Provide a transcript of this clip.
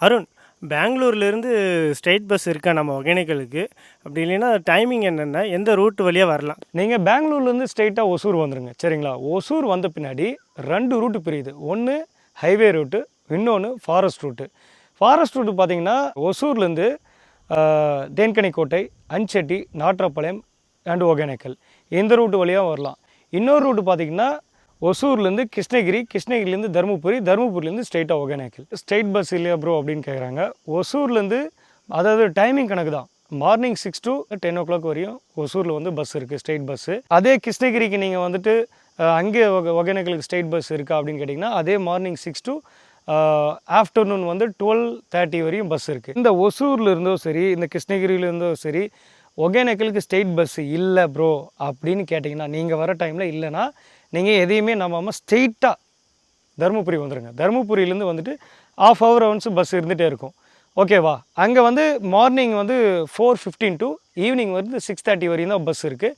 அருண், பெங்களூர்லேருந்து straight bus இருக்கா நம்ம ஒகேனக்கலுக்கு? அப்படி இல்லைன்னா டைமிங் என்னென்ன, எந்த ரூட் வழியாக வரலாம்? நீங்கள் பெங்களூர்லேருந்து ஸ்ட்ரெயிட்டாக ஒசூர் வந்துடுங்க, சரிங்களா? ஒசூர் வந்த பின்னாடி 2 ரூட்டு பிரியுது. ஒன்று ஹைவே ரூட்டு, இன்னொன்று ஃபாரஸ்ட் ரூட்டு. ஃபாரஸ்ட் ரூட்டு பார்த்தீங்கன்னா ஒசூர்லேருந்து தேன்கனிக்கோட்டை, அஞ்செட்டி, நாட்றப்பாளையம் அண்ட் ஒகேனக்கல் இந்த ரூட்டு வழியாக வரலாம். இன்னொரு ரூட்டு பார்த்தீங்கன்னா ஒசூர்லேருந்து கிருஷ்ணகிரி, கிருஷ்ணகிரிலேருந்து தருமபுரி, தருமபுரிலேருந்து ஸ்ட்ரெயிட்டாக ஒகேனக்கல். ஸ்ட்ரெயிட் பஸ் இல்லையா ப்ரோ அப்படின்னு கேட்குறாங்க. ஒசூர்லேருந்து அதாவது டைமிங் கணக்கு தான். மார்னிங் 6 to 10 o'clock வரையும் ஒசூரில் வந்து பஸ் இருக்குது, ஸ்ட்ரெயிட் பஸ்ஸு. அதே கிருஷ்ணகிரிக்கு நீங்கள் வந்துட்டு அங்கே ஒகேனக்கலுக்கு ஸ்ட்ரெயிட் பஸ் இருக்கா அப்படின்னு கேட்டிங்கன்னா அதே மார்னிங் 6 to ஆஃப்டர்நூன் வந்து 12:30 வரையும் பஸ் இருக்குது. இந்த ஒசூரில் இருந்தோ சரி, இந்த கிருஷ்ணகிரியிலேருந்தோ சரி, ஒகேனக்கலுக்கு ஸ்ட்ரெயிட் பஸ் இல்லை ப்ரோ அப்படின்னு கேட்டிங்கன்னா, நீங்கள் வர டைமில் இல்லைன்னா நீங்கள் எதையுமே நம்பாமல் ஸ்ட்ரெயிட்டாக தருமபுரி வந்துடுங்க. தருமபுரியிலேருந்து வந்துட்டு ½ hour ஒன்ஸ் பஸ் இருந்துகிட்டே இருக்கும், ஓகேவா? அங்கே வந்து மார்னிங் வந்து 4:15 to ஈவினிங் வந்து 6:30 வரையும் தான் பஸ் இருக்குது.